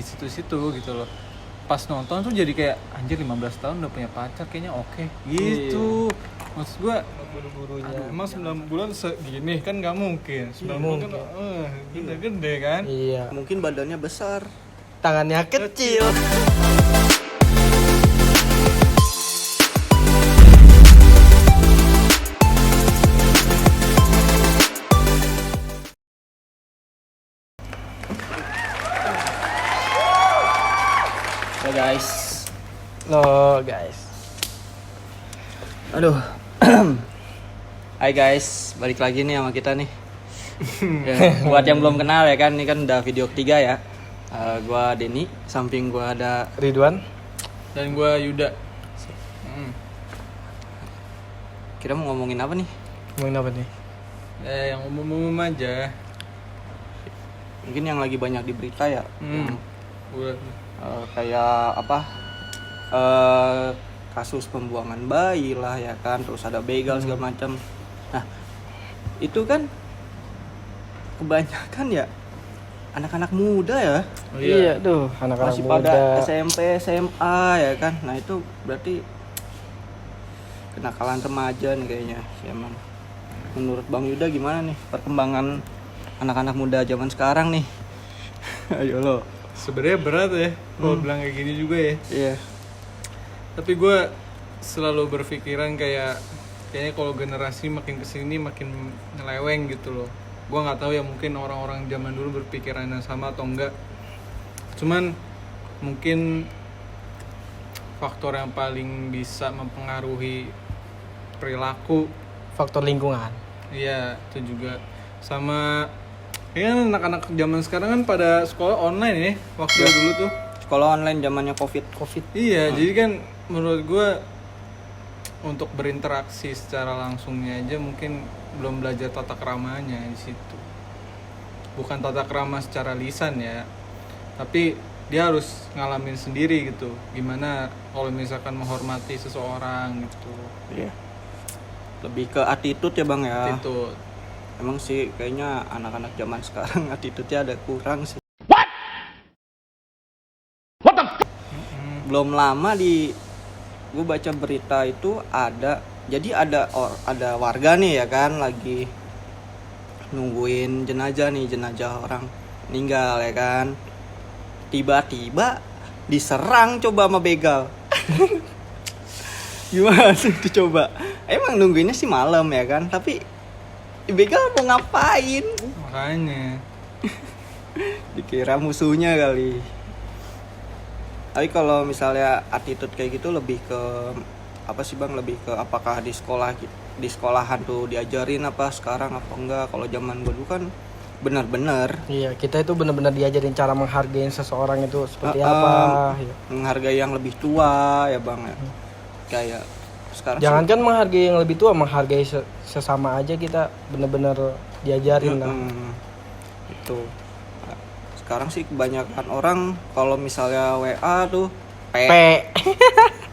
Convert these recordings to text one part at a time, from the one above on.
situ-situ gitu loh. Pas nonton tuh jadi kayak anjir 15 tahun udah punya pacar kayaknya oke gitu. Maksud gue buru-burunya. emang 9 bulan segini kan nggak mungkin. 9 bulan kan gede-gede kan. Iya. Mungkin badannya besar. Tangannya kecil. Ya guys. Loh guys. Aduh. Hai guys, balik lagi nih sama kita nih. Ya, buat yang belum kenal ya kan, ini kan udah video ketiga ya. Gua Denny, samping gua ada Ridwan. Dan gue Yuda. Kita mau ngomongin apa nih? Ngomongin apa nih? Yang umum-umum aja. Mungkin yang lagi banyak di berita ya. Gue Kayak apa? Kasus pembuangan bayi lah ya kan, terus ada begal segala macam. Nah, itu kan kebanyakan ya anak-anak muda ya. Iya, tuh anak-anak Masih muda. pada SMP, SMA ya kan. Nah, itu berarti kenakalan remaja nih kayaknya. Emang. Menurut Bang Yuda gimana nih perkembangan anak-anak muda zaman sekarang nih? Ayo lo. sebenarnya berat ya kalau bilang kayak gini juga ya. Iya. Tapi gue selalu berpikiran kayaknya kalau generasi makin kesini makin nyeleweng gitu loh. Gue nggak tahu ya, mungkin orang-orang zaman dulu berpikiran yang sama atau enggak. Cuman mungkin faktor yang paling bisa mempengaruhi perilaku, Faktor lingkungan. iya itu juga. Sama kayaknya anak-anak zaman sekarang kan pada sekolah online ya. Waktu dulu tuh Sekolah online zamannya Covid. iya, jadi kan menurut gue untuk berinteraksi secara langsungnya aja mungkin belum belajar tata keramanya di situ. Bukan tata krama secara lisan ya, tapi dia harus ngalamin sendiri gitu. Gimana kalau misalkan menghormati seseorang gitu. Iya. Lebih ke attitude ya Bang ya. Attitude. Emang sih kayaknya anak-anak zaman sekarang attitude-nya ada kurang sih. Belum lama gue baca berita itu ada warga nih ya kan lagi nungguin jenazah orang meninggal ya kan. Tiba-tiba diserang coba sama begal. Gimana sih itu coba? Emang nungguinnya sih malam ya kan, tapi begal mau ngapain? Makanya Dikira musuhnya kali. Tapi kalau misalnya attitude kayak gitu lebih ke apa sih Bang? Lebih ke apakah di sekolahan tuh diajarin apa sekarang apa enggak? Kalau zaman gue dulu kan benar-benar Iya, kita itu benar-benar diajarin cara menghargai seseorang itu seperti apa. Iya. menghargai yang lebih tua ya Bang ya. Kayak sekarang Jangankan menghargai yang lebih tua, menghargai sesama aja kita benar-benar diajarin lah. itu. Nah, sekarang sih kebanyakan orang kalau misalnya WA tuh P.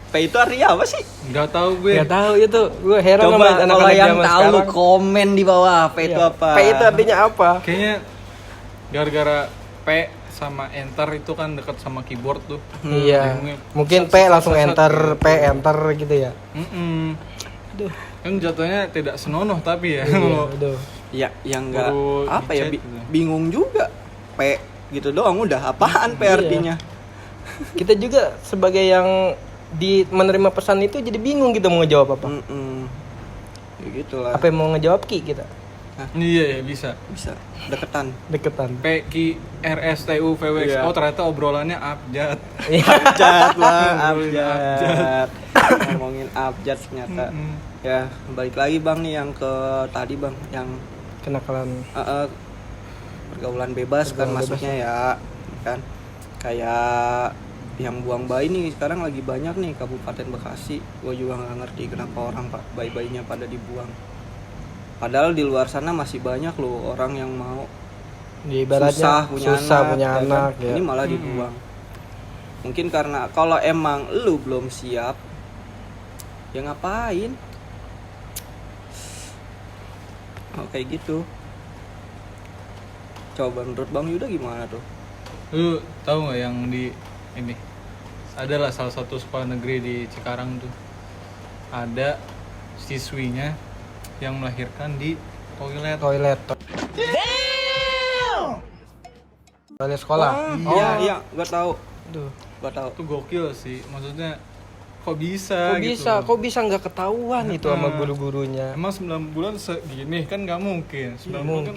P itu artinya apa sih? nggak tahu gue. Gak tahu itu, gue heran Coba sama kalau anak-anak yang zaman tahu lu sekarang. komen di bawah P itu Iya. apa? P itu artinya apa? Kayaknya gara-gara P sama enter itu kan dekat sama keyboard tuh. Iya. Mungkin P langsung enter, P enter gitu ya. Aduh. Kan jatuhnya tidak senonoh tapi ya. Iya, aduh. Ya, yang enggak Baru apa ya di-chat gitu. bingung juga. P gitu doang udah apaan P Iya. artinya? Kita juga sebagai yang menerima pesan itu jadi bingung kita mau ngejawab apa. Ya gitulah. Apa yang mau ngejawab Ki kita? Iya ya bisa. Bisa deketan. Deketan. P Q R S T U V W X. Iya. Oh ternyata obrolannya abjad. Abjad Bang, Ngomongin abjad. Ngomongin abjad ternyata. Ya, balik lagi Bang nih yang ke tadi Bang, yang Kenakalan. pergaulan bebas kan Pergaulan maksudnya ya kan. Kayak yang buang bayi nih sekarang lagi banyak nih Kabupaten Bekasi. Gue juga nggak ngerti kenapa orang bayi-bayinya pada dibuang. Padahal di luar sana masih banyak loh orang yang mau Di ibaratnya susah punya anak kan? ya. Ini malah dibuang. Mungkin karena kalau emang lu belum siap, ya ngapain? Kayak gitu. Coba menurut Bang Yuda gimana tuh? Lu tahu nggak yang di ini? Adalah salah satu sekolah negeri di Cikarang tuh. Ada siswinya yang melahirkan di toilet. Toilet sekolah. Iya, gua tahu. Aduh. Gua tahu. Itu gokil sih. Maksudnya kok bisa Kok bisa nggak ketahuan itu sama guru-gurunya? Emang 9 bulan segini kan nggak mungkin. 9 bulan kan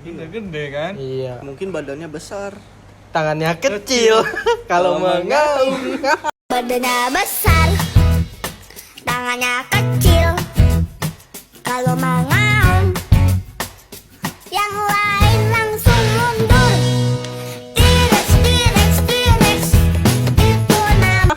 gede-gede kan. Iya. Mungkin badannya besar. Tangannya kecil. Kalau mengaum. Badannya besar, tangannya kecil. Kalau mengaum, yang lain langsung mundur. T-Rex, T-Rex, T-Rex, itu nama.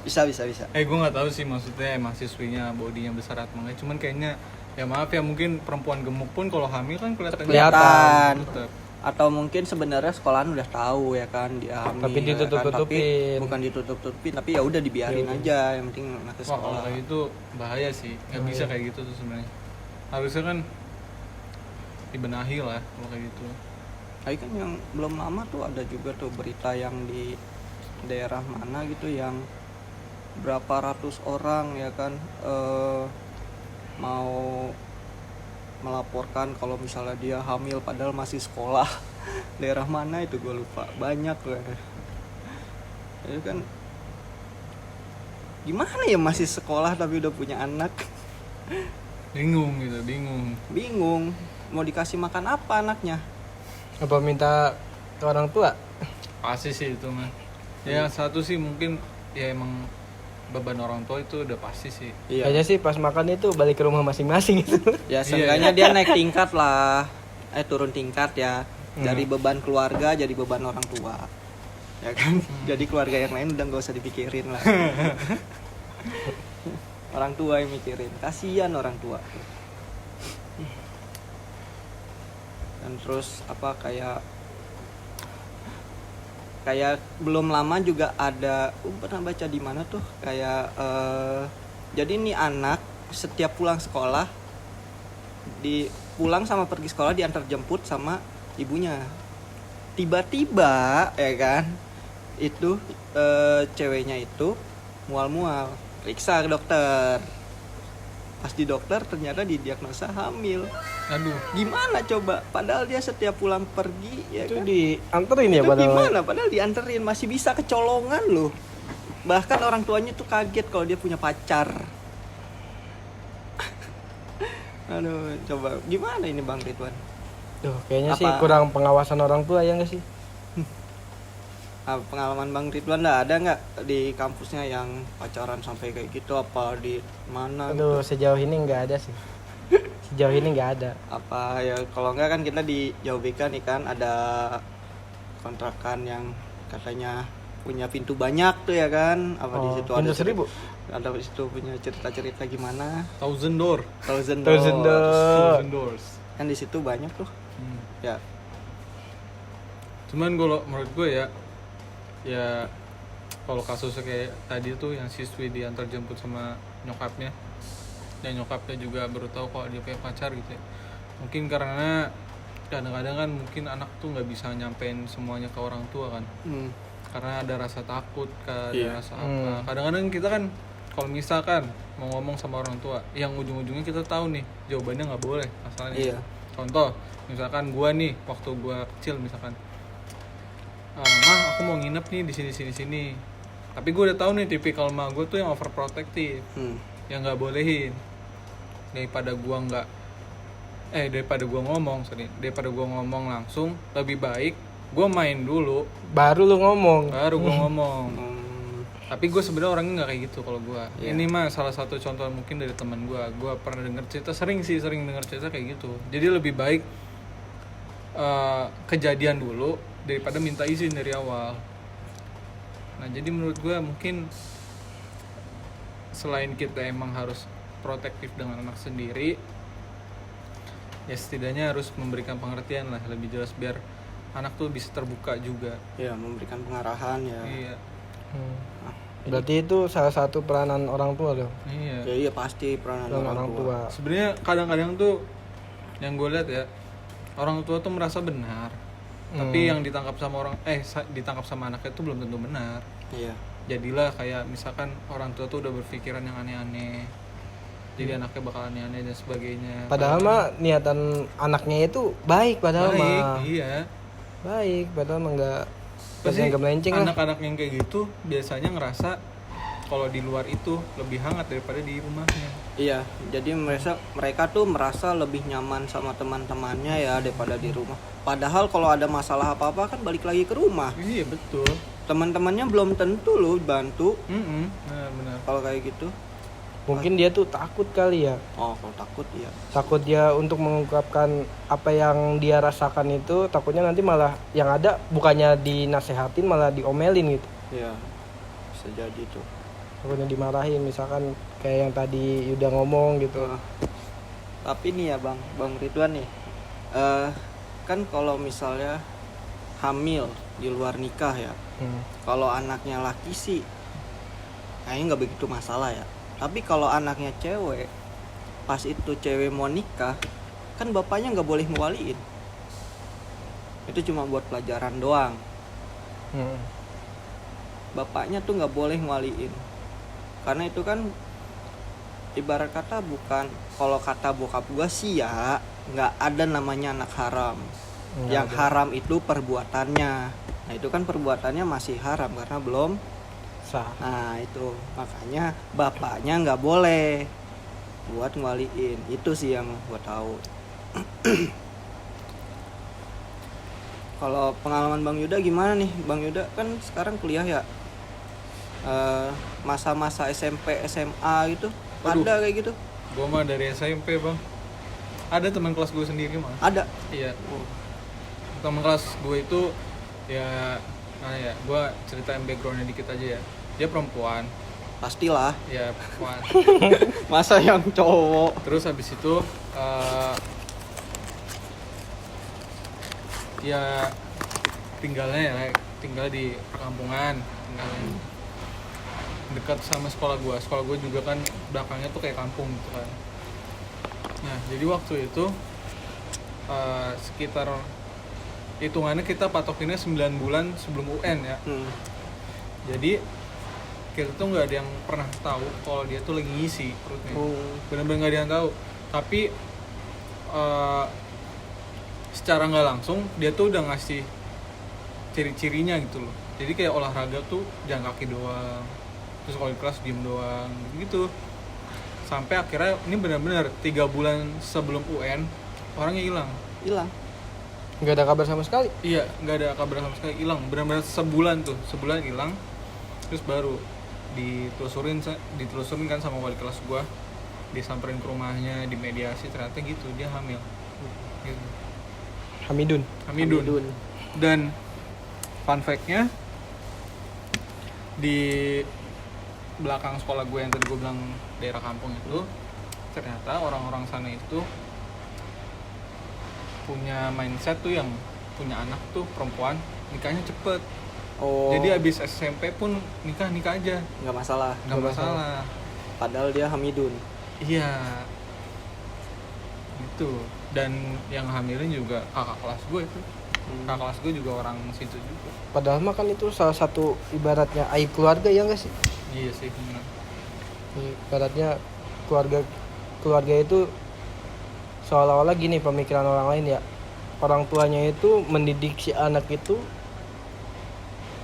Bisa. Gue nggak tahu sih maksudnya emang siswinya bodinya besar atau enggak. Cuman kayaknya ya maaf ya mungkin perempuan gemuk pun kalau hamil kan Kelihatan. Tetep. Atau mungkin sebenarnya sekolahan udah tahu ya kan dia hamil. Tapi ditutup-tutupin. Ya kan? Tapi bukan ditutup-tutupin, tapi ya udah dibiarin aja, yang penting anak ke Wah kalau sekolah. kayak gitu bahaya sih. Nggak bisa kayak gitu tuh sebenarnya. Harusnya kan dibenahi lah kalau kayak gitu. Tapi kan yang belum lama tuh ada juga tuh berita yang di daerah mana gitu yang berapa ratus orang ya kan mau melaporkan kalau misalnya dia hamil padahal masih sekolah. Daerah mana itu gue lupa, banyak lah. Itu kan gimana ya masih sekolah tapi udah punya anak. Bingung Bingung mau dikasih makan apa anaknya. Apa minta ke orang tua? pasti sih itu mah ya. Yang satu sih mungkin ya emang beban orang tua itu udah pasti sih. Iya. Kayaknya sih pas makan itu balik ke rumah masing-masing itu. Ya seenggaknya dia naik tingkat lah, turun tingkat ya, dari beban keluarga jadi beban orang tua, ya kan. Jadi keluarga yang lain udah nggak usah dipikirin lah. Orang tua yang mikirin, kasihan orang tua. Dan terus apa kayak belum lama juga ada pernah baca di mana tuh kayak jadi nih anak setiap pulang sekolah pulang sama pergi sekolah diantar jemput sama ibunya. Tiba-tiba ya kan itu ceweknya itu mual-mual, periksa ke dokter. Pas di dokter ternyata didiagnosa hamil. Aduh, Gimana coba? Padahal dia setiap pulang pergi ya Itu kan. dianterin ya Itu padahal. gimana? Padahal dianterin masih bisa kecolongan loh. Bahkan orang tuanya tuh kaget kalau dia punya pacar. Aduh, coba gimana ini Bang Ridwan? Tuh, kayaknya sih Apa? kurang pengawasan orang tua ya nggak sih? Pengalaman Bang Ridwan ada nggak di kampusnya yang pacaran sampai kayak gitu? Apa di mana? Aduh, Gitu? sejauh ini nggak ada sih. Sejauh ini nggak ada. Apa ya kalau nggak kan kita di JOBK nih kan ada kontrakan yang katanya punya pintu banyak tuh ya kan? Apa di situ ada pintu 1000? ada di situ punya cerita-cerita gimana? thousand door. Thousand Doors. Kan di situ banyak tuh. Ya. Cuman kalau menurut gue ya kalau kasusnya kayak tadi tuh yang siswi diantar jemput sama nyokapnya, dan nyokapnya juga baru tahu kalau dia punya pacar gitu ya. Mungkin karena kadang-kadang kan mungkin anak tuh nggak bisa nyampein semuanya ke orang tua kan, karena ada rasa takut, ada rasa apa. Kadang-kadang kita kan kalau misalkan mau ngomong sama orang tua, yang ujung-ujungnya kita tahu nih jawabannya nggak boleh masalahnya. Iya. Contoh, misalkan gua nih waktu gua kecil misalkan, mah aku mau nginep nih di sini. Tapi gue udah tahu nih tipikal mah gue tuh yang overprotective, yang nggak bolehin. Daripada gua ngomong langsung, lebih baik gue main dulu, Baru lu ngomong. baru gue ngomong. Tapi gue sebenarnya orangnya nggak kayak gitu kalau gue. Ini mah salah satu contoh mungkin dari teman gue. Gue pernah denger cerita, sering denger cerita kayak gitu. Jadi lebih baik kejadian dulu daripada minta izin dari awal. Nah jadi menurut gue mungkin selain kita emang harus protektif dengan anak sendiri, ya setidaknya harus memberikan pengertian lah lebih jelas biar anak tuh bisa terbuka juga. Ya, memberikan pengarahan ya. Iya. Berarti itu salah satu peranan orang tua loh. Iya. Ya iya pasti peranan orang tua. Sebenarnya kadang-kadang tuh yang gue lihat ya, orang tua tuh merasa benar, tapi yang ditangkap sama ditangkap sama anaknya itu belum tentu benar. Iya. Jadilah kayak misalkan orang tua tuh udah berpikiran yang aneh-aneh, jadi anaknya bakal aneh-aneh dan sebagainya. Padahal mah niatan anaknya itu baik, padahal mah iya. baik, padahal mah nggak Pasti nggak melenceng lah. anak-anak yang kayak gitu biasanya ngerasa kalau di luar itu lebih hangat daripada di rumahnya. Iya, jadi mereka tuh merasa lebih nyaman sama teman-temannya ya daripada di rumah. Padahal kalau ada masalah apa-apa kan balik lagi ke rumah. Iya betul. Teman-temannya belum tentu loh bantu Benar. kalau kayak gitu. Mungkin dia tuh takut kali ya. Oh, kalau takut ya. Takut dia untuk mengungkapkan apa yang dia rasakan itu, takutnya nanti malah yang ada bukannya dinasehatin malah diomelin gitu. Iya. Bisa jadi tuh. Takutnya dimarahin, misalkan kayak yang tadi Yuda ngomong gitu. Tapi nih ya Bang Ridwan nih, kan kalau misalnya hamil di luar nikah ya, kalau anaknya laki sih kayaknya nggak begitu masalah ya. Tapi kalau anaknya cewek, pas itu cewek mau nikah, kan bapaknya nggak boleh ngewaliin. Itu cuma buat pelajaran doang. Bapaknya tuh nggak boleh ngewaliin. Karena itu kan ibarat kata bukan, kalau kata bokap gua sih ya nggak ada namanya anak haram. Yang haram itu perbuatannya. Nah itu kan perbuatannya masih haram karena belum Sah. Nah itu makanya bapaknya nggak boleh buat ngwaliin. Itu sih yang gua tahu. Kalau pengalaman Bang Yuda gimana nih? Bang Yuda kan sekarang kuliah ya. Masa-masa SMP, SMA gitu. Waduh. Ada kayak gitu? Gue mah dari SMP bang. Ada teman kelas gue sendiri mah. Ada. Iya. Teman kelas gue itu ya, gue ceritain backgroundnya dikit aja ya. Dia perempuan. Pastilah. Ya perempuan. Masa yang cowok. Terus habis itu ya tinggal di perkampungan, tinggalnya dekat sama sekolah gue juga kan belakangnya tuh kayak kampung gitu kan. Nah jadi waktu itu sekitar hitungannya kita patokinnya 9 bulan sebelum UN ya. Jadi kita tuh nggak ada yang pernah tahu kalau dia tuh lagi ngisi perutnya. Bener-bener nggak ada yang tahu. Tapi secara nggak langsung dia tuh udah ngasih ciri-cirinya gitu loh. Jadi kayak olahraga tuh jalan kaki doang, terus kalau di kelas diem doang gitu. Sampai akhirnya ini benar-benar 3 bulan sebelum UN orangnya hilang. Nggak ada kabar sama sekali. Iya, nggak ada kabar sama sekali, hilang. Benar-benar sebulan hilang. Terus baru ditelusurin kan sama wali kelas gua, disamperin ke rumahnya, dimediasi, ternyata gitu dia hamil. Gitu. Hamidun. Dan fun fact-nya di belakang sekolah gue yang tadi gue bilang daerah kampung itu, ternyata orang-orang sana itu punya mindset tuh yang punya anak tuh perempuan nikahnya cepet. Jadi abis SMP pun nikah aja, Nggak masalah. Padahal dia hamidun. Iya itu. Dan yang hamilin juga kakak kelas gue itu. Kakak kelas gue juga orang situ juga. Padahal mah kan itu salah satu ibaratnya aib keluarga ya nggak sih? Iya sih benar. Ibaratnya keluarga itu seolah-olah gini pemikiran orang lain ya. Orang tuanya itu mendidik si anak itu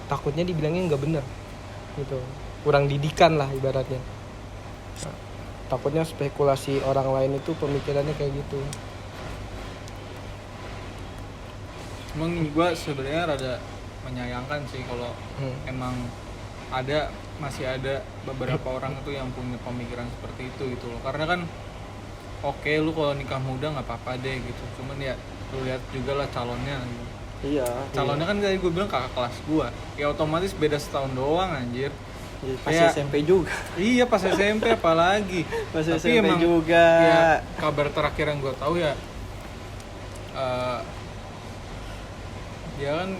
takutnya dibilangnya nggak benar gitu, kurang didikan lah ibaratnya. Nah, takutnya spekulasi orang lain itu pemikirannya kayak gitu. Emang gue sebenarnya rada menyayangkan sih kalau emang masih ada beberapa orang itu yang punya pemikiran seperti itu gitu loh. Karena kan oke, lu kalau nikah muda nggak apa-apa deh gitu, cuman ya lu lihat juga lah calonnya gitu. Iya. Calonnya kan tadi gue bilang kakak kelas gue, ya otomatis beda setahun doang anjir. Pas Kayak- SMP juga. Iya pas SMP apalagi. Pas Tapi SMP emang, juga. ya, kabar terakhir yang gue tahu ya, dia kan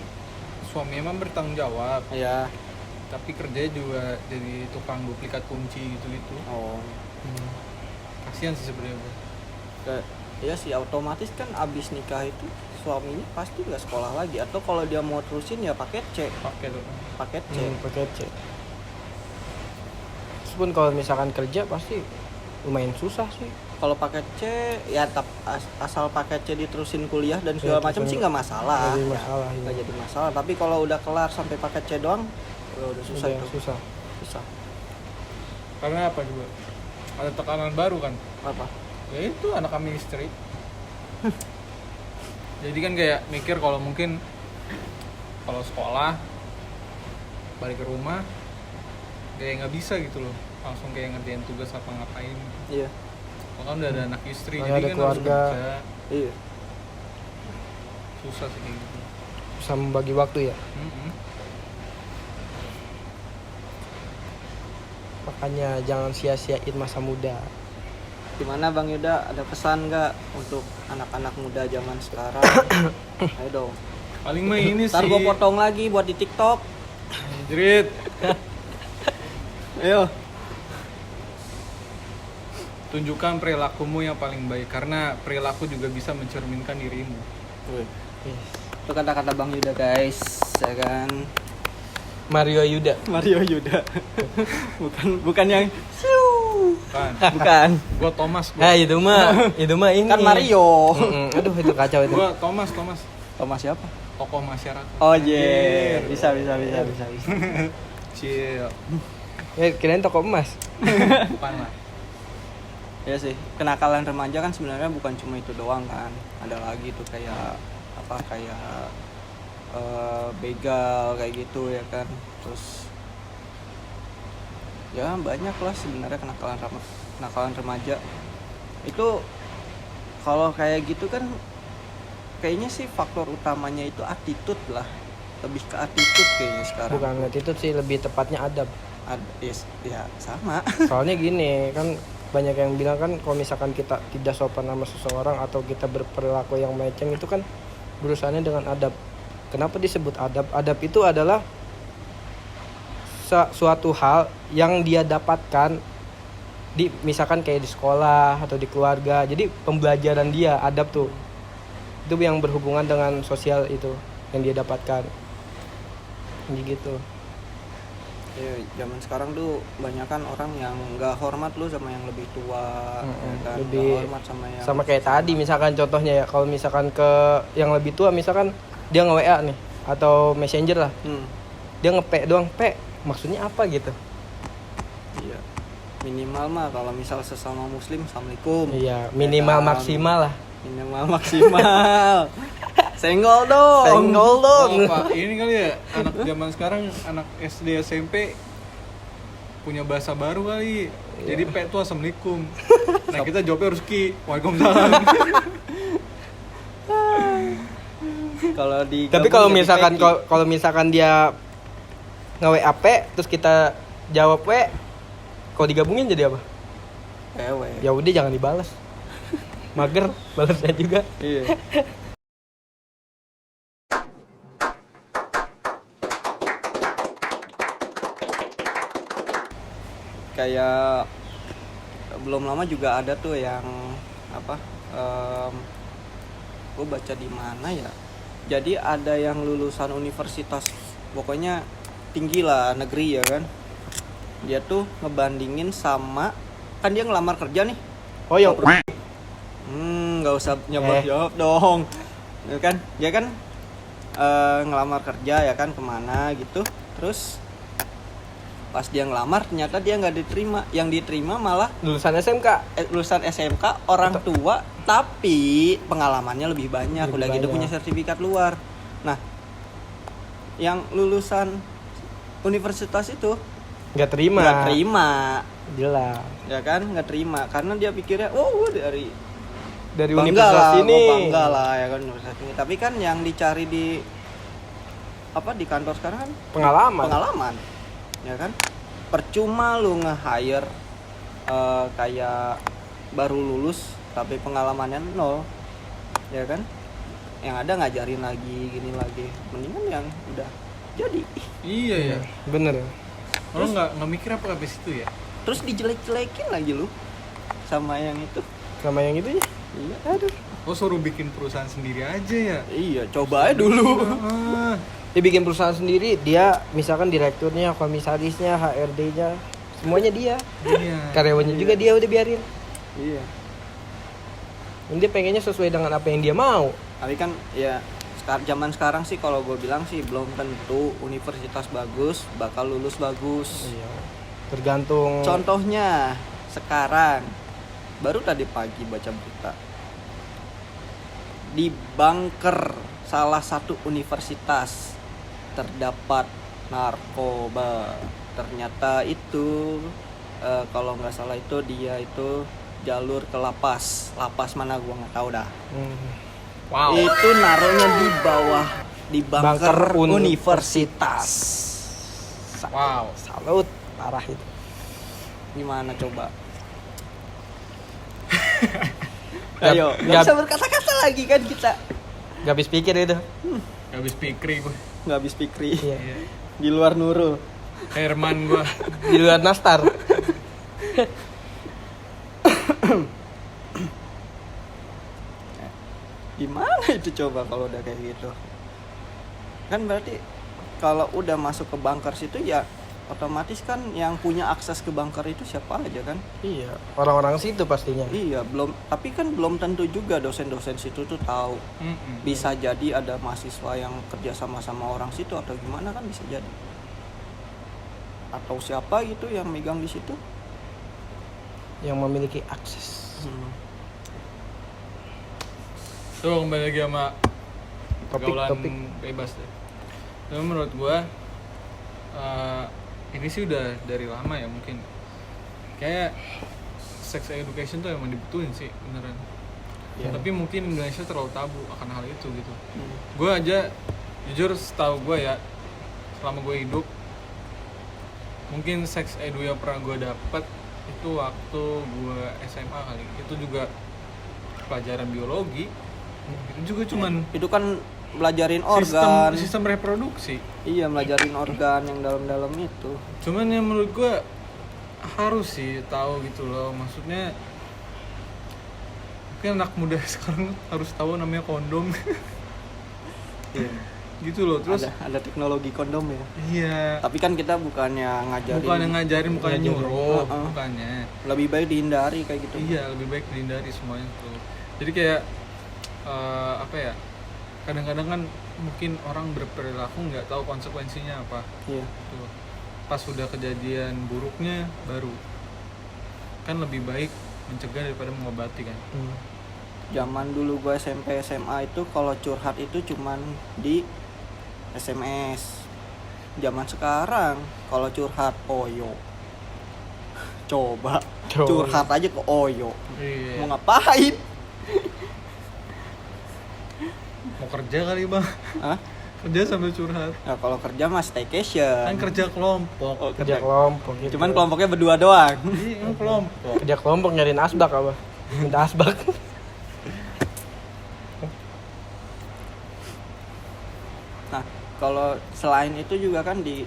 suaminya emang bertanggung jawab, Iya. tapi kerjanya juga jadi tukang duplikat kunci gitu-gitu. Oh. Kasihan sih sebenarnya gue. Iya sih, otomatis kan abis nikah itu suaminya pasti nggak sekolah lagi, atau kalau dia mau terusin ya paket C. pakai tuh. Paket C. Paket C. Meskipun kalau misalkan kerja pasti lumayan susah sih. Kalau paket C ya asal paket C diterusin kuliah dan segala Ya, macam terusin sih nggak masalah. nggak jadi Ya, masalah, iya. nggak jadi masalah. Tapi kalau udah kelar sampai paket C doang, udah susah Udah itu. susah. Susah. Karena apa juga? Ada tekanan baru kan. Apa? Ya itu anak kami istri. Jadi kan kayak mikir kalau mungkin kalau sekolah balik ke rumah kayak nggak bisa gitu loh, langsung kayak ngerjain tugas apa ngapain. Iya. Kalau kan udah ada anak istri, Ada jadi kan keluarga. harus kerja. Iya. Susah sih kayak gitu. Susah membagi waktu ya. Mm-mm. Makanya jangan sia-siain masa muda. Gimana Bang Yuda, ada pesan nggak untuk anak-anak muda zaman sekarang? Ayo dong. Paling mah ini Ntar sih. gue potong lagi buat di TikTok. Jerit. Ayo. Tunjukkan perilakumu yang paling baik, karena perilaku juga bisa mencerminkan dirimu. Itu kata-kata Bang Yuda guys, ya kan? Mario Yuda. Mario Yuda. bukan yang Kan. bukan. Gua Thomas, Ah gua. itu mah ini. Kan Mario. Aduh itu kacau itu. Gua Thomas. Thomas siapa? Tokoh masyarakat. Oh yeah. Anjir. Bisa. Chill. Kirain toko emas. Bukan lah. Ya sih, kenakalan remaja kan sebenarnya bukan cuma itu doang kan. Ada lagi tuh kayak begal kayak gitu ya kan. Terus ya banyak lah sebenarnya kenakalan remaja. Itu kalau kayak gitu kan kayaknya sih faktor utamanya itu attitude lah. Lebih ke attitude kayaknya sekarang. Bukan attitude sih, lebih tepatnya adab. Ya sama. Soalnya gini kan, banyak yang bilang kan kalau misalkan kita tidak sopan sama seseorang atau kita berperilaku yang macam itu kan berurusannya dengan adab. Kenapa disebut adab? Adab itu adalah suatu hal yang dia dapatkan di misalkan kayak di sekolah atau di keluarga. Jadi pembelajaran dia adab tuh. Itu yang berhubungan dengan sosial itu yang dia dapatkan. Jadi gitu. Ya, zaman sekarang tuh banyakan orang yang nggak hormat lu sama yang lebih tua, ya kan? Lebih Nggak hormat sama yang sama kayak tadi misalkan contohnya ya, kalau misalkan ke yang lebih tua misalkan dia nge-WA nih atau messenger lah, dia nge-P doang, P maksudnya apa gitu. Iya. Minimal mah kalau misal sesama muslim assalamualaikum. Iya, minimal Ya kan? maksimal lah. Minimal maksimal. Senggol dong. Senggol dong. Oh, Pak, ini kali ya anak zaman sekarang, anak SD SMP punya bahasa baru kali. Jadi P itu assalamualaikum. Nah kita jawabnya harus Ki. Waalaikumsalam. Kalau di Tapi kalau misalkan dia nge-WA P terus kita jawab W, kalau digabungin jadi apa? Ewe. Ya udah jangan dibalas. Mager balasnya juga. Iya. Kayak belum lama juga ada tuh yang apa? Gue baca di mana ya? Jadi ada yang lulusan universitas, pokoknya tinggi lah, negeri ya kan. Dia tuh ngebandingin sama, kan dia ngelamar kerja nih. Oh yang Nggak usah jawab dong. Ya kan, dia kan ngelamar kerja ya kan kemana gitu. Terus pas dia ngelamar ternyata dia nggak diterima. Yang diterima malah lulusan SMK. lulusan SMK, orang tua, tapi pengalamannya lebih banyak. Lebih Udah gitu banyak. punya sertifikat luar. Nah, yang lulusan universitas itu Nggak terima. nggak terima, Jelas. ya kan, nggak terima karena dia pikirnya, oh dari Dari bangga universitas lah, ini. gua bangga lah ya kan universitas ini. Tapi kan yang dicari di apa di kantor sekarang kan pengalaman, ya kan. Percuma lu nge-hire kayak baru lulus tapi pengalamannya nol, ya kan. Yang ada ngajarin lagi gini lagi, mendingan yang udah jadi. Iya ya. Bener. Lo nggak mikir apa habis itu ya? Terus dijelek-jelekin lagi lu sama yang itu. Sama yang itu ya. Iya, aduh. Oh suruh bikin perusahaan sendiri aja ya? Iya, coba aja dulu. Ah, Dia bikin perusahaan sendiri, dia misalkan direkturnya, komisarisnya, HRD-nya, semuanya dia. iya. Karyawannya juga dia udah biarin. Iya. Dan dia pengennya sesuai dengan apa yang dia mau. Tapi kan ya zaman sekarang sih kalau gue bilang sih belum tentu universitas bagus bakal lulus bagus. Iya. Tergantung. Contohnya sekarang baru tadi pagi baca berita di bunker salah satu universitas terdapat narkoba. Ternyata itu kalau nggak salah itu dia itu jalur ke lapas mana gua nggak tahu dah. Wow. Itu naruhnya di bawah di bunker Bunker universitas. Wow. Salut, parah itu. Gimana coba? Ayo, Gak- nggak bisa berkata-kata lagi kan kita. Gak habis pikir itu. Gak habis pikir gue. Nggak habis pikri. Iya. Iya. Di luar Nurul. Herman gue. Di luar nastar. Gimana itu coba kalau udah kayak gitu? Kan berarti kalau udah masuk ke bunker situ ya otomatis kan yang punya akses ke bunker itu siapa aja kan? Iya, orang-orang situ pastinya. Iya, tapi kan belum tentu juga dosen-dosen situ tuh tahu. Mm-mm. Bisa jadi ada mahasiswa yang kerja sama orang situ atau gimana kan bisa jadi. Atau siapa gitu yang megang di situ? Yang memiliki akses. Tuh kembali lagi sama pergaulan Topik. bebas deh. Tapi menurut gua ini sih udah dari lama ya mungkin. Kayak sex education tuh emang dibutuhin sih beneran. Iya. Tapi mungkin Indonesia terlalu tabu akan hal itu gitu. Gua aja jujur setahu gua ya selama gue hidup mungkin sex edu yang pernah gue dapet itu waktu gue SMA kali. Itu juga pelajaran biologi. Itu juga cuman Itu kan belajarin organ. sistem reproduksi. Iya, belajarin organ yang dalam-dalam itu. Cuman yang menurut gue harus sih tahu gitu loh. Maksudnya mungkin anak muda sekarang harus tahu namanya kondom. Iya. Gitu loh. Terus ada teknologi kondom ya. iya. Tapi kan kita bukannya ngajarin. Bukan yang ngajarin, bukan yang nyuruh, Heeh. bukannya. Lebih baik dihindari kayak gitu. Iya, lebih baik dihindari semuanya tuh. Jadi kayak apa ya? Kadang-kadang kan mungkin orang berperilaku nggak tahu konsekuensinya apa. Iya. Tuh. Pas sudah kejadian buruknya baru kan lebih baik mencegah daripada mengobati kan. Zaman dulu gue SMP SMA itu kalau curhat itu cuman di SMS. Zaman sekarang kalau curhat Oyo. Coba curhat aja ke Oyo. Iya. Mau ngapain? Mau kerja kali bang? Hah? Kerja sambil curhat. Nah, kalau kerja mah staycation. Kan kerja kelompok. Oh, Kerja kelompok gitu. Cuman kelompoknya berdua doang. Iya, emang kelompok. Kerja kelompok nyariin asbak apa? Minta asbak. Nah, kalau selain itu juga kan di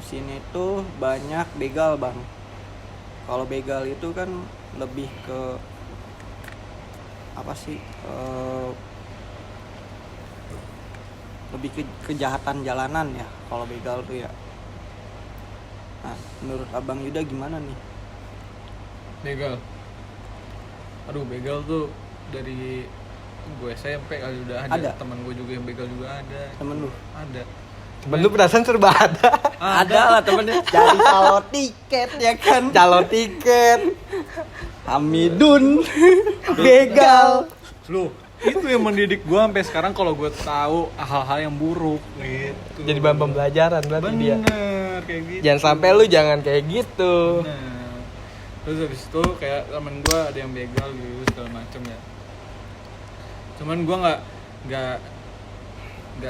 sini tuh banyak begal, Bang. Kalau begal itu kan lebih ke apa sih? Lebih ke kejahatan jalanan ya kalau begal tuh ya. Nah, menurut Abang Yuda gimana nih? Begal. Aduh, begal tuh dari gue SMP kali udah ada. Ada? Teman gue juga yang begal juga ada. Temen lu? Ada. Temen lu perasaan serba ada. Ada lah temennya. Jadi calon tiket ya kan. Calon tiket. Hamidun begal. Lu itu yang mendidik gue sampai sekarang kalau gue tahu hal-hal yang buruk gitu. Jadi bahan pembelajaran berarti dia. Bener kayak gitu. Jangan sampai lu jangan kayak gitu. Nah, terus habis itu kayak temen gue ada yang begal gitu segala macem ya. Cuman gue nggak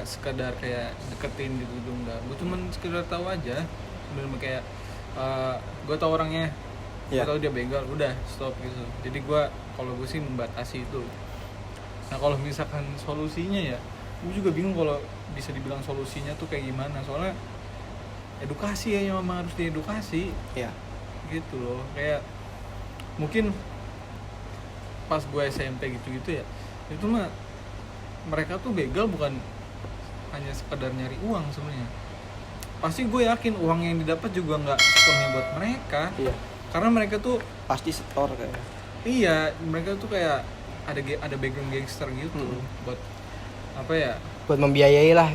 sekadar kayak deketin gitu enggak. Gue cuman sekedar tahu aja. Bener kayak gue tahu orangnya, gue Iya. tahu dia begal, udah stop gitu. Jadi gue kalau gue sih membatasi itu. Nah kalau misalkan solusinya ya, gue juga bingung kalau bisa dibilang solusinya tuh kayak gimana. Soalnya edukasi ya yang memang harus diedukasi Iya. gitu loh. Kayak mungkin pas gue SMP gitu-gitu ya, itu mah mereka tuh begal bukan hanya sekedar nyari uang sebenarnya. Pasti gue yakin uang yang didapat juga nggak sepenuhnya buat mereka. Iya, Karena mereka tuh pasti setor kayak. iya, mereka tuh kayak ada background gangster gitu buat apa ya? Buat membiayai lah.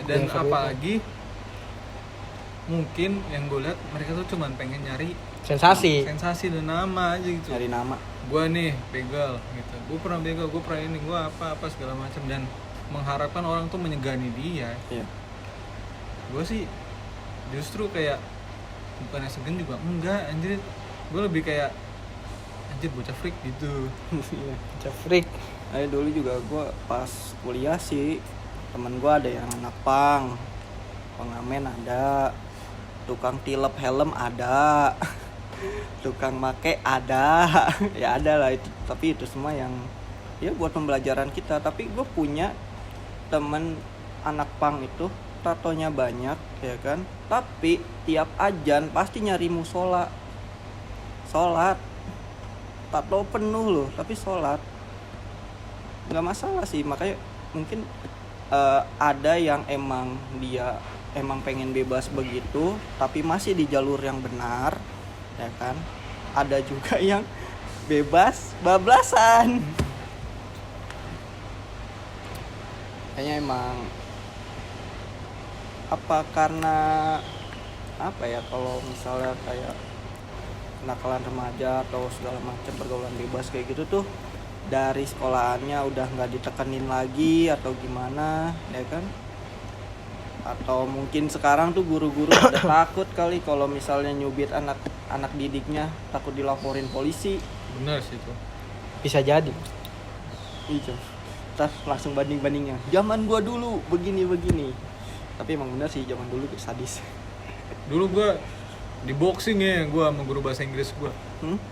Dan Gangster apalagi mungkin yang gue lihat mereka tuh cuman pengen nyari Sensasi. sensasi dan nama aja gitu. Nyari nama. Gue nih begal gitu, gue pernah begal, gue pernah ini, gue apa segala macam, dan mengharapkan orang tuh menyegani dia. Iya. Gue sih justru kayak bukannya segen juga enggak, anjir. Gue lebih kayak anjir bocah freak gitu. Iya. Freak. Dulu juga gue pas kuliah sih, temen gue ada yang anak pang, pengamen ada, tukang tilep helm ada, tukang make ada. Ya ada lah itu, tapi itu semua yang ya buat pembelajaran kita. Tapi gue punya temen anak pang itu tatonya banyak ya kan, tapi tiap ajan pasti nyari musola sholat, tato penuh loh tapi sholat. Nggak masalah sih, makanya mungkin ada yang dia emang pengen bebas begitu tapi masih di jalur yang benar ya kan. Ada juga yang bebas bablasan. Kayaknya emang apa, karena apa ya, kalau misalnya kayak kenakalan remaja atau segala macam pergaulan bebas kayak gitu tuh dari sekolahannya udah nggak ditekenin lagi atau gimana ya kan. Atau mungkin sekarang tuh guru-guru udah takut kali kalau misalnya nyubit anak didiknya, takut dilaporin polisi. Benar sih itu. Bisa jadi. Iya, terus langsung banding-bandingnya, zaman gua dulu begini. Tapi emang benar sih, zaman dulu sadis. Dulu gue di boxing ya, gue sama guru bahasa Inggris gue.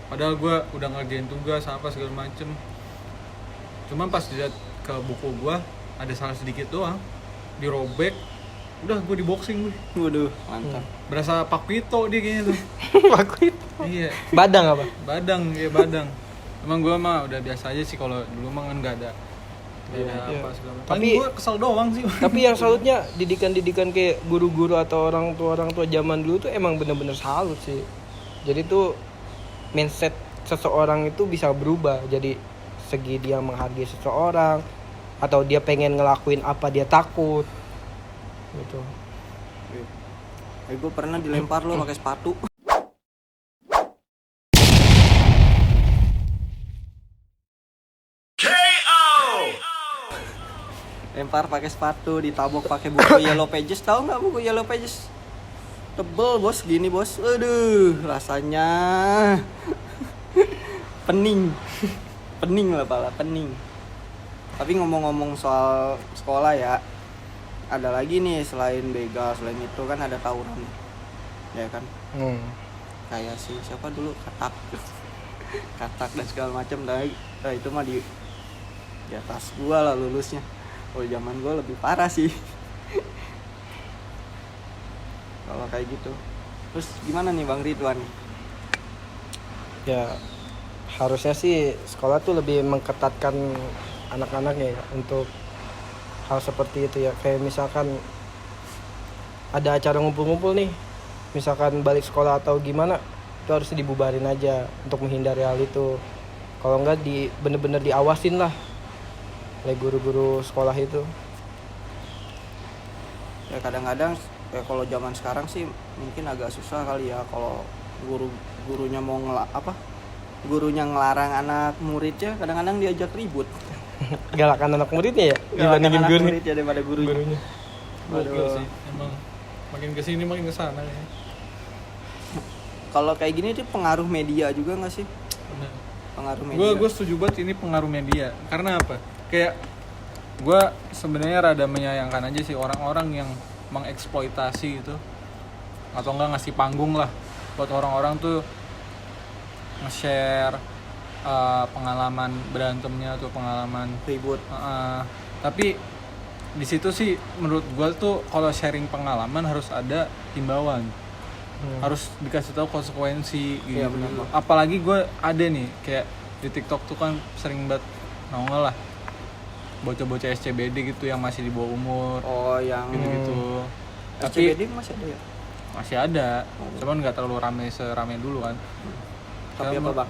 Padahal gue udah ngerjain tugas apa segala macem. Cuma pas dilihat ke buku gue ada salah sedikit doang, dirobek, udah gue di boxing gue. Waduh, mantap. Berasa Pak Wito dia kayaknya tuh. Waktu itu. Iya, Badang apa? badang. Emang gue mah udah biasa aja sih, kalau dulu mah kan nggak ada apa segala macam. Tapi Gue kesel doang sih. Tapi yang salutnya didikan kayak guru-guru atau orang tua zaman dulu tuh emang bener-bener salut sih. Jadi tuh mindset seseorang itu bisa berubah. Jadi segi dia menghargai seseorang atau dia pengen ngelakuin apa dia takut gitu. Gue pernah dilempar lo pakai sepatu. Lempar pakai sepatu, ditabok pakai buku Yellow Pages. Tahu nggak buku Yellow Pages? Tebel bos, gini bos. Aduh, rasanya pening. Pening lah pala, pening. Tapi ngomong-ngomong soal sekolah ya, ada lagi nih selain begal, selain itu kan ada tawuran. Ya kan? Kayak si siapa dulu, katak dan segala macam. Nah, itu mah di atas gua lah lulusnya. Kalau zaman gue lebih parah sih. Kalau kayak gitu. Terus gimana nih Bang Ridwan? Ya harusnya sih sekolah tuh lebih mengketatkan anak-anaknya ya untuk hal seperti itu ya. Kayak misalkan ada acara ngumpul-ngumpul nih, misalkan balik sekolah atau gimana, itu harus dibubarin aja untuk menghindari hal itu. Kalau enggak bener-bener diawasin lah oleh guru-guru sekolah itu. Ya kadang-kadang kalau zaman sekarang sih mungkin agak susah kali ya, kalau gurunya mau gurunya ngelarang anak muridnya, kadang-kadang diajak ribut. Galakan anak muridnya ya dibandingin anak gurunya. muridnya daripada gurunya. Gokil sih, emang makin kesini makin kesana ya. Kalau kayak gini tuh pengaruh media juga nggak sih? Bener. Pengaruh media. Gue setuju banget ini pengaruh media. Karena apa? Kayak gue sebenarnya rada menyayangkan aja sih orang-orang yang mengeksploitasi itu, atau enggak ngasih panggung lah buat orang-orang tuh nge-share pengalaman berantemnya atau pengalaman ribut. Tapi di situ sih menurut gue tuh kalau sharing pengalaman harus ada himbauan. Harus dikasih tahu konsekuensi gitu. Iya, benar. Apalagi gue ada nih kayak di TikTok tuh kan sering banget nongol lah bocah-bocah SCBD gitu yang masih di bawah umur Oh, yang gitu-gitu. Tapi SCBD masih ada ya? masih ada, cuman nggak terlalu serame dulu kan. Tapi apa, Bang?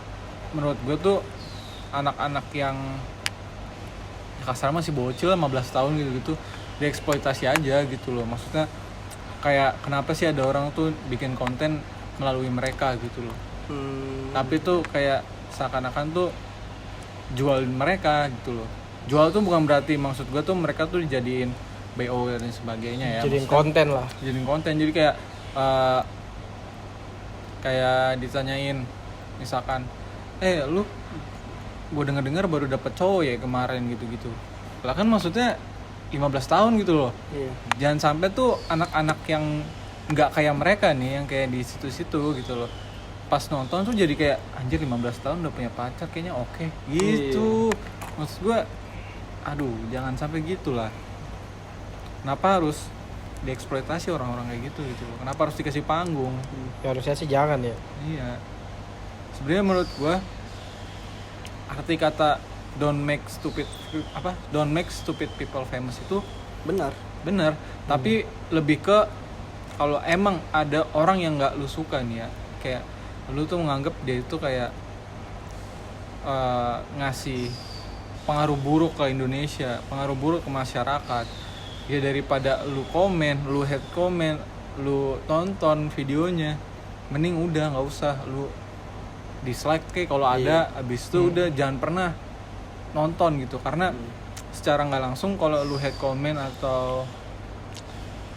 Menurut gue tuh anak-anak yang kasar masih bocil 15 tahun gitu dieksploitasi aja gitu loh. Maksudnya kayak kenapa sih ada orang tuh bikin konten melalui mereka gitu loh. Tapi tuh kayak seakan-akan tuh jualin mereka gitu loh. Jual tuh bukan berarti maksud gue tuh mereka tuh dijadiin BO dan sebagainya ya. Jadiin Maksudnya konten lah. jadiin konten. Jadi kayak ditanyain misalkan lu gue denger baru dapet cowok ya kemarin gitu-gitu lah, kan maksudnya 15 tahun gitu loh. Iya. Jangan sampai tuh anak-anak yang nggak kayak mereka nih, yang kayak di situ-situ gitu loh, pas nonton tuh jadi kayak anjir 15 tahun udah punya pacar kayaknya oke gitu. Maksud gue aduh jangan sampai gitulah. Kenapa harus dieksploitasi orang-orang kayak gitu loh? Kenapa harus dikasih panggung? Ya, harusnya sih jangan ya. Iya. Sebenarnya menurut gua arti kata don't make stupid people famous itu benar, tapi lebih ke kalau emang ada orang yang nggak lu suka nih ya, kayak lu tuh menganggap dia itu kayak ngasih pengaruh buruk ke Indonesia, pengaruh buruk ke masyarakat. Ya daripada lu komen, lu hate comment, lu tonton videonya, mending udah nggak usah lu dislike kayak kalau ada, abis itu udah jangan pernah nonton gitu. Karena secara nggak langsung kalau lu hate comment atau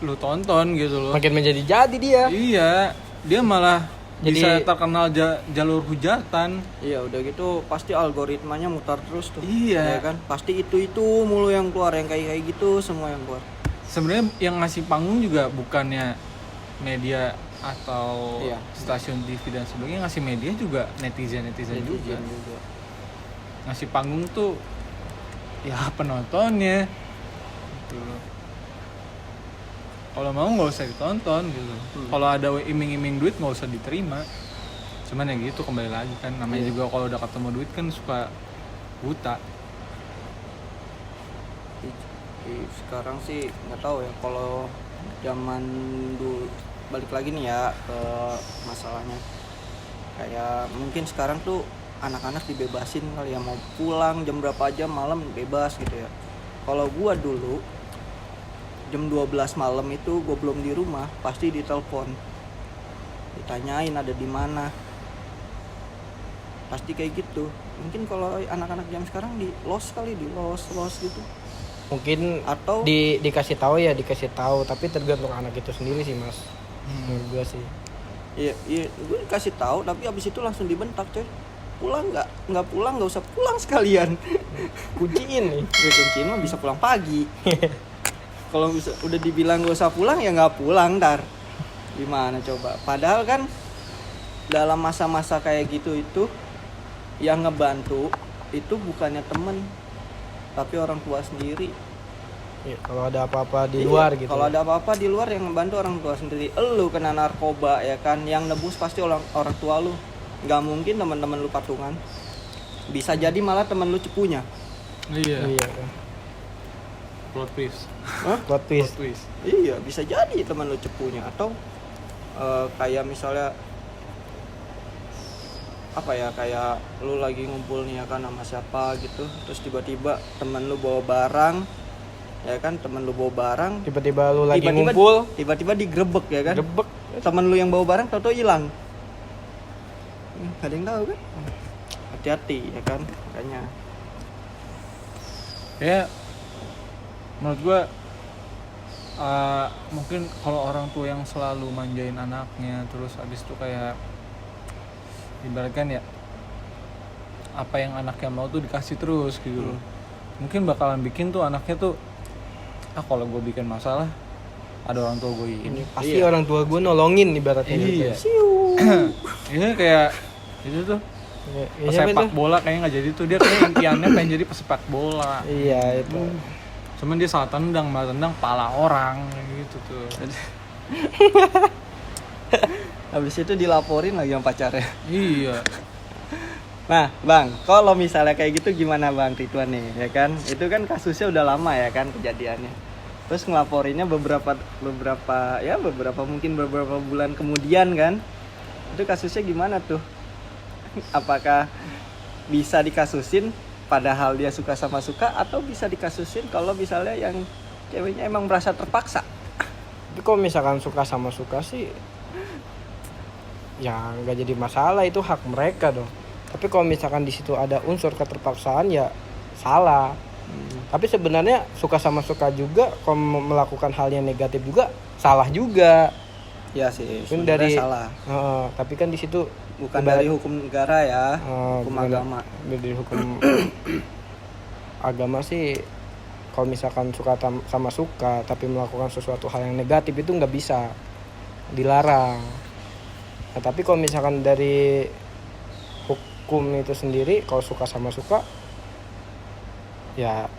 lu tonton gitu loh, Makin menjadi dia. iya dia malah Jadi- bisa terkenal jalur hujatan. Iya, udah gitu pasti algoritmanya mutar terus tuh. Iya. Ya kan? Pasti itu mulu yang keluar, yang kayak gitu semua yang keluar. Sebenarnya yang ngasih panggung juga bukannya media atau Iya. stasiun TV dan sebagainya, ngasih media juga netizen juga. Ngasih panggung tuh ya penontonnya gitu loh. Kalau mau nggak usah ditonton gitu. Kalau ada iming-iming duit nggak usah diterima. Cuman ya gitu, kembali lagi kan namanya juga kalau udah ketemu duit kan suka buta. Sekarang sih nggak tahu ya, kalau zaman dulu balik lagi nih ya ke masalahnya, kayak mungkin sekarang tuh anak-anak dibebasin kali ya, mau pulang jam berapa aja malam bebas gitu ya. Kalau gua dulu jam 12 malam itu gua belum di rumah, pasti ditelepon, ditanyain ada di mana, pasti kayak gitu. Mungkin kalau anak-anak jam sekarang di los gitu. Mungkin Atau dikasih tahu tapi tergantung anak itu sendiri sih, Mas. Menurut gua sih. iya gue kasih tahu tapi abis itu langsung dibentak, coy. Pulang nggak pulang, nggak usah pulang sekalian. Kunciin nih. Ya kunciin mah bisa pulang pagi. Kalau bisa udah dibilang gak usah pulang ya nggak pulang, ntar gimana coba. Padahal kan dalam masa-masa kayak gitu itu yang ngebantu itu bukannya temen tapi orang tua sendiri. Ya, kalau ada apa-apa di Iya, luar gitu. Kalau ada apa-apa di luar yang ngebantu orang tua sendiri. Elu kena narkoba ya kan, yang nebus pasti orang tua lu. Nggak mungkin teman-teman lu patungan. Bisa jadi malah teman lu cepunya. Iya. Iya. Plot twist. Hah? Plot twist. Iya, bisa jadi teman lu cepunya. Atau kayak misalnya apa ya, kayak lu lagi ngumpul nih ya kan sama siapa gitu, terus tiba-tiba teman lu bawa barang ya kan, Tiba-tiba lu lagi ngumpul, tiba-tiba digrebek ya kan, gebek. teman lu yang bawa barang tau-tau hilang. Gak ada yang tahu kan. Hati-hati ya kan, makanya Ya menurut gua mungkin kalau orang tua yang selalu manjain anaknya, terus abis itu kayak ibaratkan ya apa yang anaknya mau tuh dikasih terus gitu loh. Mungkin bakalan bikin tuh anaknya tuh kalau gue bikin masalah ada orang tua gue ini. Pasti orang tua gue nolongin ibaratnya gitu. Iya. Ini kayak itu tuh Ya, pesepak bola kayaknya nggak jadi tuh, dia kayak impiannya pengen jadi pesepak bola. Iya itu. Cuman dia salah tendang, malah tendang pala orang kayak gitu tuh. habis itu dilaporin lagi yang pacarnya. Iya. Nah, Bang, kalau misalnya kayak gitu gimana Bang Ridwan nih, ya kan? Itu kan kasusnya udah lama ya kan kejadiannya. Terus ngelaporinnya beberapa mungkin beberapa bulan kemudian kan. Itu kasusnya gimana tuh? Apakah bisa dikasusin padahal dia suka sama suka, atau bisa dikasusin kalau misalnya yang ceweknya emang merasa terpaksa? Tapi kalau misalkan suka sama suka sih ya nggak jadi masalah, itu hak mereka dong. Tapi kalau misalkan di situ ada unsur keterpaksaan ya salah. Tapi sebenarnya suka sama suka juga kalau melakukan hal yang negatif juga salah juga. Ya sih, Kan sebenarnya salah. Tapi kan di situ Bukan dari hukum negara ya, hukum bukan agama. dari hukum agama sih. Kalau misalkan suka sama suka tapi melakukan sesuatu hal yang negatif itu nggak bisa, dilarang. Nah, tapi kalau misalkan dari hukum itu sendiri, kalau suka sama suka ya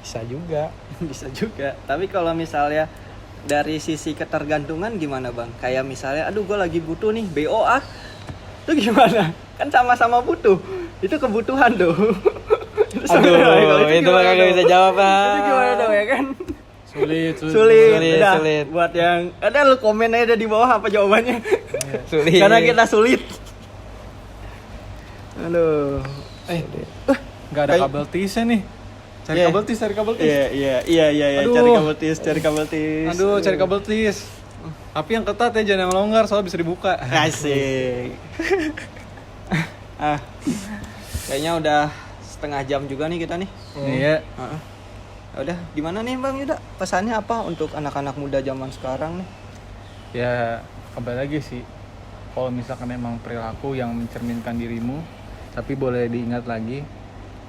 bisa juga. Bisa juga. Tapi kalau misalnya dari sisi ketergantungan gimana Bang? Kayak misalnya, aduh gue lagi butuh nih BO itu gimana? Kan sama-sama butuh. Itu kebutuhan tuh. Aduh, itu mah kagak bisa jawab, Pak. Itu gimana dong ya kan? Sulit. Udah, sulit. Buat yang ada lu komen aja di bawah apa jawabannya. Sulit. Karena kita sulit. Aduh. Nggak ada kabel tisnya nih. Cari Iya. kabel tis. Iya. Aduh. Cari kabel tis. Aduh, cari kabel tis. Tapi yang ketat ya, jangan yang longgar soalnya bisa dibuka. Asik. Kayaknya udah setengah jam juga nih kita nih. Iya. Ya udah, gimana nih Bang Yuda? Pesannya apa untuk anak-anak muda zaman sekarang nih? Ya, kembali lagi sih. Kalau misalkan emang perilaku yang mencerminkan dirimu, tapi boleh diingat lagi,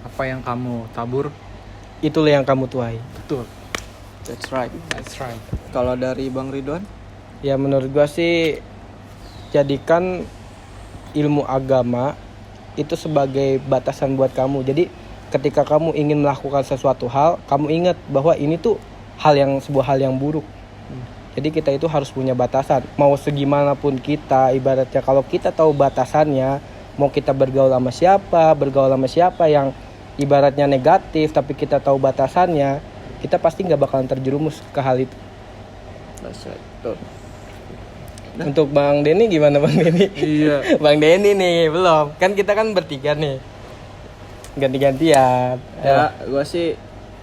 apa yang kamu tabur, Itulah yang kamu tuai. betul. That's right. That's right. Kalau dari Bang Ridwan? Ya menurut gua sih jadikan ilmu agama itu sebagai batasan buat kamu. Jadi ketika kamu ingin melakukan sesuatu hal, kamu ingat bahwa ini tuh sebuah hal yang buruk. Jadi kita itu harus punya batasan. Mau segimanapun kita, ibaratnya kalau kita tahu batasannya, mau kita bergaul sama siapa yang ibaratnya negatif, tapi kita tahu batasannya, kita pasti nggak bakalan terjerumus ke hal itu. That's right. Tuh. Untuk Bang Denny gimana Bang Denny? Iya. Bang Denny nih belum. Kan kita kan bertiga nih. Ganti-gantian. Ya, gua sih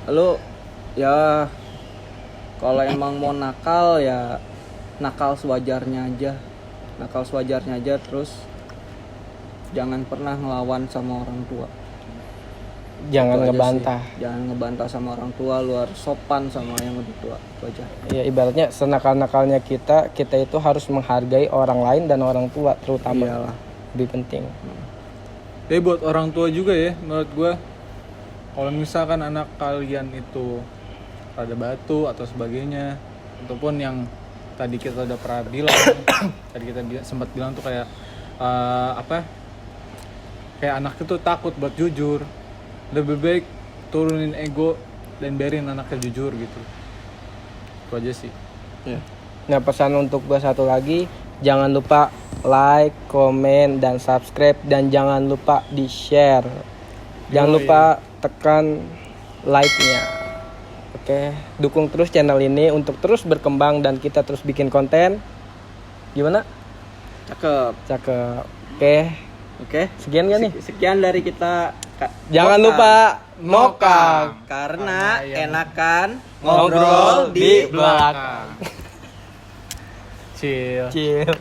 lu ya kalau emang mau nakal ya nakal sewajarnya aja, terus jangan pernah ngelawan sama orang tua. Jangan Itu aja ngebantah. sih. Jangan ngebantah sama orang tua, lu harus sopan sama yang lebih tua. Itu aja. Ya ibaratnya senakal-nakalnya kita itu harus menghargai orang lain dan orang tua terutama. Iyalah. Lebih penting. Tapi buat orang tua juga ya, menurut gua, kalau misalkan anak kalian itu rada batu atau sebagainya, ataupun yang tadi kita udah pernah bilang, tadi kita sempat bilang tuh kayak kayak anak itu takut buat jujur, lebih baik turunin ego dan biarin anaknya jujur gitu. Itu aja sih. Ya. Nah pesan untuk gua satu lagi, jangan lupa like, komen, dan subscribe, dan jangan lupa di share. Jangan lupa tekan like-nya. Oke, dukung terus channel ini untuk terus berkembang dan kita terus bikin konten. Gimana? Cakep. Oke, sekian kan nih? Sekian dari kita. Jangan lupa nokang. Karena enakan ngobrol di belakang. Chill. Chill.